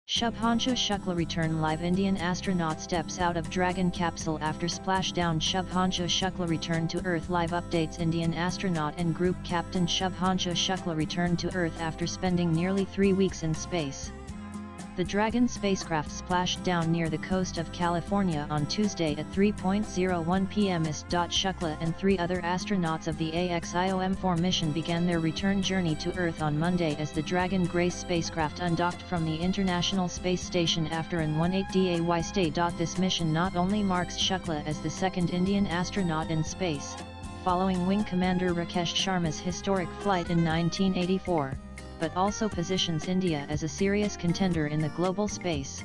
Shubhanshu Shukla return live. Indian astronaut steps out of Dragon capsule after splashdown. Shubhanshu Shukla returned to Earth. Live updates. Indian astronaut and group captain Shubhanshu Shukla returned to Earth after spending nearly 3 weeks in space. The Dragon spacecraft splashed down near the coast of California on Tuesday at 3:01 p.m. Shukla and 3 other astronauts of the AXIOM-4 mission began their return journey to Earth on Monday as the Dragon Grace spacecraft undocked from the International Space Station after an 18-day stay. This mission not only marks Shukla as the second Indian astronaut in space, following Wing Commander Rakesh Sharma's historic flight in 1984, but also positions India as a serious contender in the global space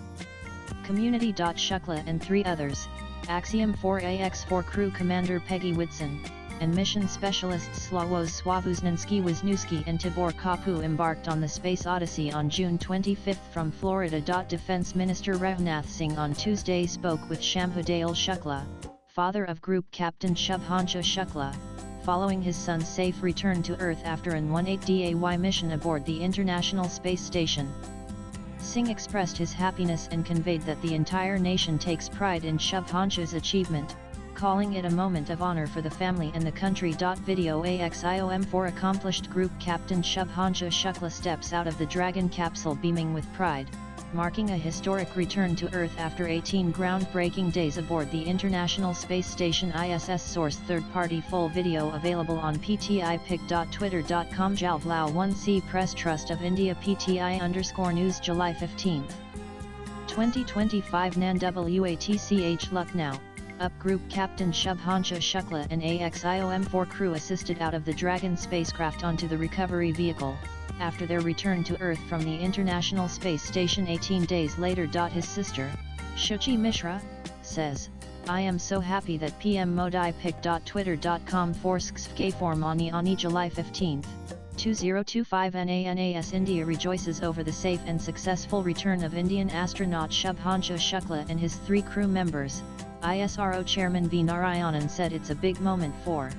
community. Shukla and 3 others, Axiom 4AX4 crew commander Peggy Whitson, and mission specialists Sławomir Wisniewski and Tibor Kapu embarked on the Space Odyssey on June 25 from Florida. Defense Minister Rajnath Singh on Tuesday spoke with Shambhudayal Shukla, father of Group Captain Shubhanshu Shukla, following his son's safe return to Earth after an 18-day mission aboard the International Space Station. Singh expressed his happiness and conveyed that the entire nation takes pride in Shubhanshu's achievement, calling it a moment of honor for the family and the country. Video AXIOM-4 accomplished Group Captain Shubhanshu Shukla steps out of the Dragon capsule beaming with pride, marking a historic return to Earth after 18 groundbreaking days aboard the International Space Station ISS. Source: third-party. Full video available on ptipic.twitter.com. Jalvlao 1C Press Trust of India PTI_news July 15, 2025. Nan Watch Lucknow, up Group Captain Shubhanshu Shukla and AXIOM-4 crew assisted out of the Dragon spacecraft onto the recovery vehicle, after their return to Earth from the International Space Station 18 days later. His sister, Shuchi Mishra, says, "I am so happy that PM Modipic.twitter.com for Ani July 15, 2025. NANAS India rejoices over the safe and successful return of Indian astronaut Shubhanshu Shukla and his 3 crew members," ISRO Chairman V. Narayanan said. "It's a big moment for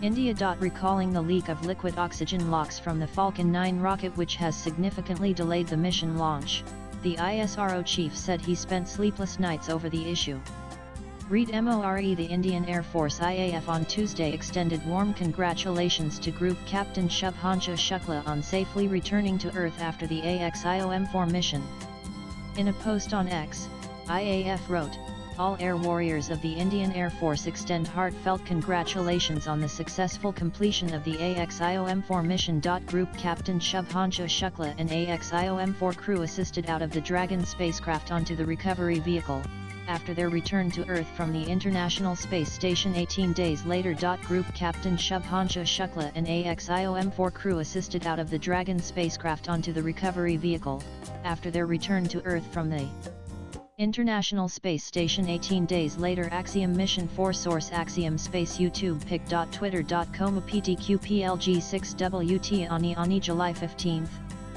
India." Recalling the leak of liquid oxygen LOX from the Falcon 9 rocket, which has significantly delayed the mission launch, the ISRO chief said he spent sleepless nights over the issue. Read MORE. The Indian Air Force IAF on Tuesday extended warm congratulations to Group Captain Shubhanshu Shukla on safely returning to Earth after the AXIOM-4 mission. In a post on X, IAF wrote, "All air warriors of the Indian Air Force extend heartfelt congratulations on the successful completion of the AXIOM-4 mission." Group Captain Shubhanshu Shukla and AXIOM-4 crew assisted out of the Dragon spacecraft onto the recovery vehicle, after their return to Earth from the International Space Station 18 days later. Group Captain Shubhanshu Shukla and AXIOM-4 crew assisted out of the Dragon spacecraft onto the recovery vehicle, after their return to Earth from the International Space Station 18 days later. Axiom Mission 4 Source: Axiom Space. YouTube pic.twitter.com PTQPLG6WT Ani July 15,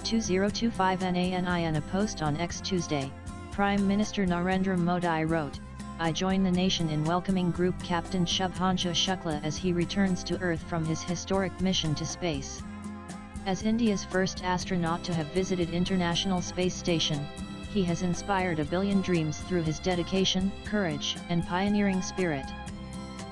2025. NANI. In a post on X Tuesday, Prime Minister Narendra Modi wrote, "I join the nation in welcoming Group Captain Shubhanshu Shukla as he returns to Earth from his historic mission to space. As India's first astronaut to have visited International Space Station, he has inspired a billion dreams through his dedication, courage, and pioneering spirit.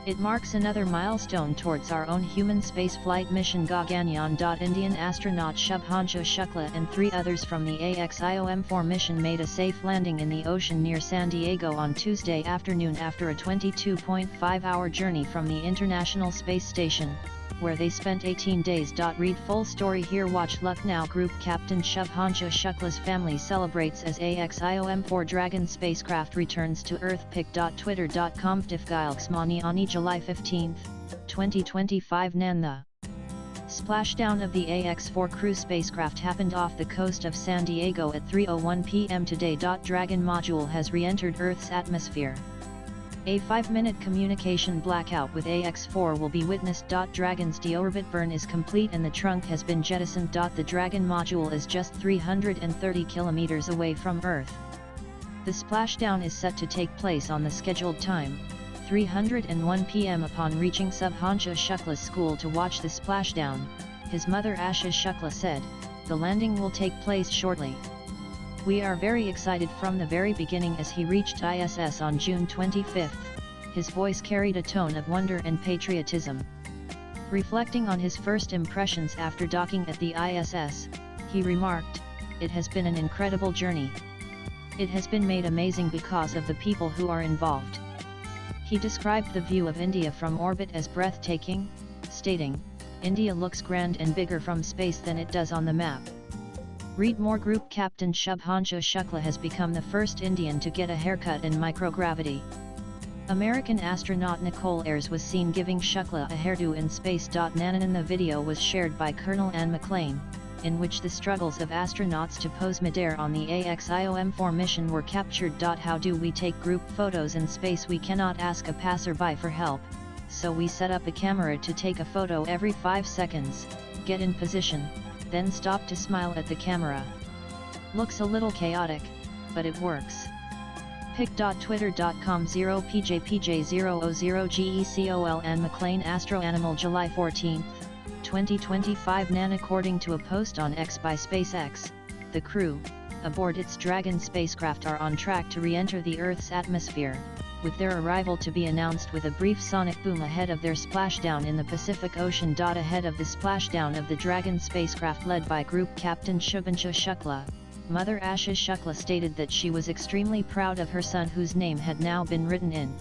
It marks another milestone towards our own human spaceflight mission Gaganyaan." Indian astronaut Shubhanshu Shukla and 3 others from the AXIOM-4 mission made a safe landing in the ocean near San Diego on Tuesday afternoon after a 22.5-hour journey from the International Space Station, where they spent 18 days. Read full story here. Watch Lucknow. Group Captain Shubhanshu Shukla's family celebrates as AXIOM-4 Dragon spacecraft returns to Earth. Pic.twitter.com Ani July 15, 2025. Nan The splashdown of the AX-4 crew spacecraft happened off the coast of San Diego at 3:01 p.m. today. Dragon module has re-entered Earth's atmosphere. A 5-minute communication blackout with AX-4 will be witnessed. Dragon's deorbit burn is complete and the trunk has been jettisoned. The Dragon module is just 330 kilometers away from Earth. The splashdown is set to take place on the scheduled time, 3:01 p.m. Upon reaching Shubhanshu Shukla's school to watch the splashdown, his mother Asha Shukla said, "The landing will take place shortly." We are very excited from the very beginning as he reached ISS on June 25. His voice carried a tone of wonder and patriotism. Reflecting on his first impressions after docking at the ISS, he remarked, "It has been an incredible journey. It has been made amazing because of the people who are involved." He described the view of India from orbit as breathtaking, stating, "India looks grand and bigger from space than it does on the map." Read more. Group Captain Shubhanshu Shukla has become the first Indian to get a haircut in microgravity. American astronaut Nicole Ayres was seen giving Shukla a hairdo in space. The video was shared by Colonel Anne McLean, in which the struggles of astronauts to pose midair on the AXIOM-4 mission were captured. How do we take group photos in space? We cannot ask a passerby for help, so we set up a camera to take a photo every 5 seconds, get in position, then stop to smile at the camera. Looks a little chaotic, but it works. pic.twitter.com 0pjpj000GECOL Anne McLean Astroanimal July 14, 2025 Nan. According to a post on X by SpaceX, the crew, aboard its Dragon spacecraft are on track to re-enter the Earth's atmosphere, with their arrival to be announced with a brief sonic boom ahead of their splashdown in the Pacific Ocean. Ahead of the splashdown of the Dragon spacecraft led by Group Captain Shubhanshu Shukla, Mother Ashish Shukla stated that she was extremely proud of her son whose name had now been written in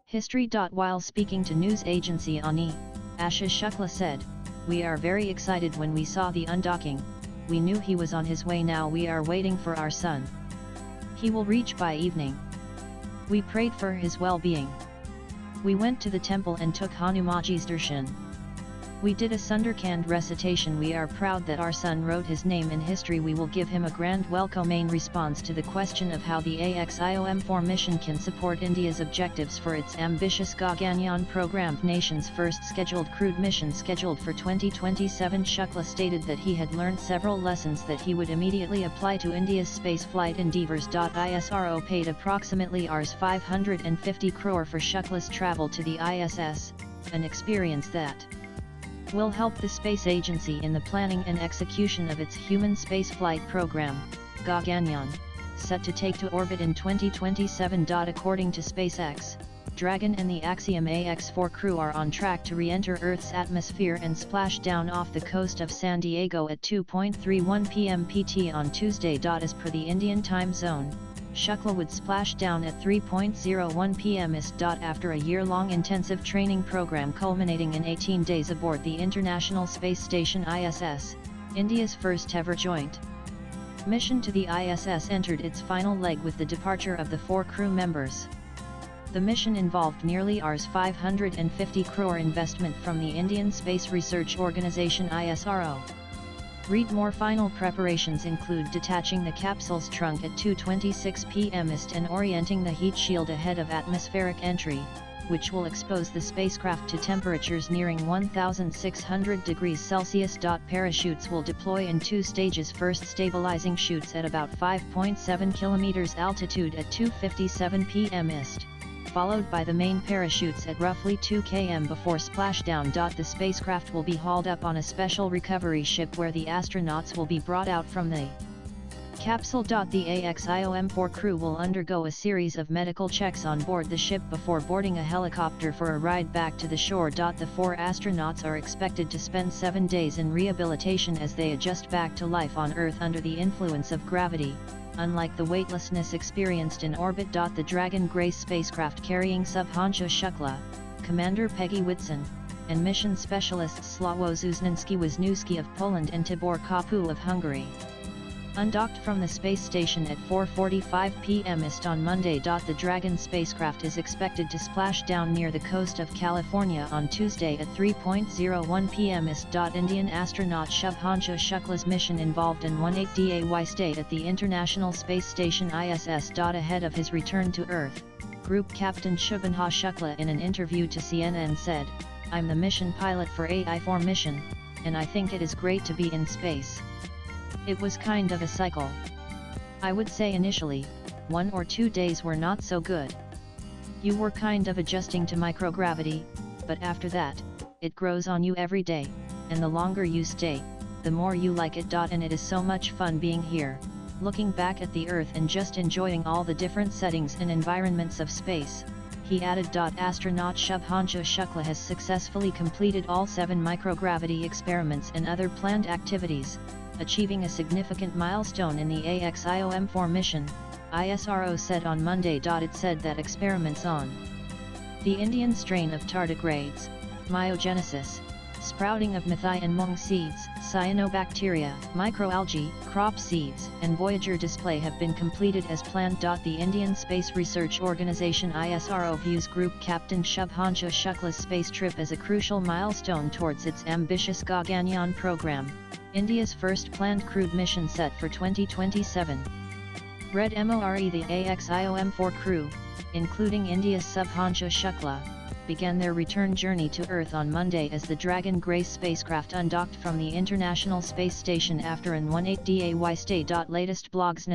history. While speaking to news agency ANI, Ashish Shukla said, "We are very excited when we saw the undocking. We knew he was on his way. Now we are waiting for our son. He will reach by evening. We prayed for his well-being. We went to the temple and took Hanumanji's darshan. We did a Sundarkand recitation. We are proud that our son wrote his name in history. We will give him a grand welcome." In response to the question of how the AXIOM-4 mission can support India's objectives for its ambitious Gaganyaan program, nation's first scheduled crewed mission scheduled for 2027, Shukla stated that he had learned several lessons that he would immediately apply to India's spaceflight endeavors. ISRO paid approximately Rs 550 crore for Shukla's travel to the ISS, an experience that will help the space agency in the planning and execution of its human spaceflight program, Gaganyaan, set to take to orbit in 2027. According to SpaceX, Dragon and the Axiom AX-4 crew are on track to re-enter Earth's atmosphere and splash down off the coast of San Diego at 2:31 p.m. PT on Tuesday. As per the Indian time zone, Shukla would splash down at 3:01 p.m. EST. After a year-long intensive training program culminating in 18 days aboard the International Space Station ISS, India's first-ever joint mission to the ISS entered its final leg with the departure of the 4 crew members. The mission involved nearly Rs 550 crore investment from the Indian Space Research Organisation ISRO. Read more. Final preparations include detaching the capsule's trunk at 2:26 p.m. EST and orienting the heat shield ahead of atmospheric entry, which will expose the spacecraft to temperatures nearing 1,600 degrees Celsius. Parachutes will deploy in 2 stages, first stabilizing chutes at about 5.7 km altitude at 2:57 p.m. EST, followed by the main parachutes at roughly 2 km before splashdown. The spacecraft will be hauled up on a special recovery ship where the astronauts will be brought out from the capsule. The AXIOM-4 crew will undergo a series of medical checks on board the ship before boarding a helicopter for a ride back to the shore. The 4 astronauts are expected to spend 7 days in rehabilitation as they adjust back to life on Earth under the influence of gravity, unlike the weightlessness experienced in orbit. The Dragon Grace spacecraft carrying Shubhanshu Shukla, Commander Peggy Whitson, and mission specialists Sławomir Wisniewski of Poland and Tibor Kapu of Hungary undocked from the space station at 4:45 p.m. EST on Monday. The Dragon spacecraft is expected to splash down near the coast of California on Tuesday at 3:01 p.m. EST. Indian astronaut Shubhanshu Shukla's mission involved an 18-day stay at the International Space Station ISS. Ahead of his return to Earth, Group Captain Shubhanshu Shukla in an interview to CNN said, "I'm the mission pilot for AI-4 mission, and I think it is great to be in space. It was kind of a cycle. I would say initially, 1 or 2 days were not so good. You were kind of adjusting to microgravity, but after that, it grows on you every day, and the longer you stay, the more you like it. And it is so much fun being here. looking back at the Earth and just enjoying all the different settings and environments of space. He added. Astronaut Shubhanshu Shukla has successfully completed all 7 microgravity experiments and other planned activities, achieving a significant milestone in the AXIOM-4 mission, ISRO said on Monday. It said that experiments on the Indian strain of tardigrades, myogenesis, sprouting of methi and mung seeds, cyanobacteria, microalgae, crop seeds, and Voyager display have been completed as planned. The Indian Space Research Organisation ISRO views Group Captain Shubhanshu Shukla's space trip as a crucial milestone towards its ambitious Gaganyaan program, India's first planned crewed mission set for 2027. Red MORE. The AXIOM-4 crew, including India's Shubhanshu Shukla, began their return journey to Earth on Monday as the Dragon Grace spacecraft undocked from the International Space Station after an 18-day stay. Latest blogs.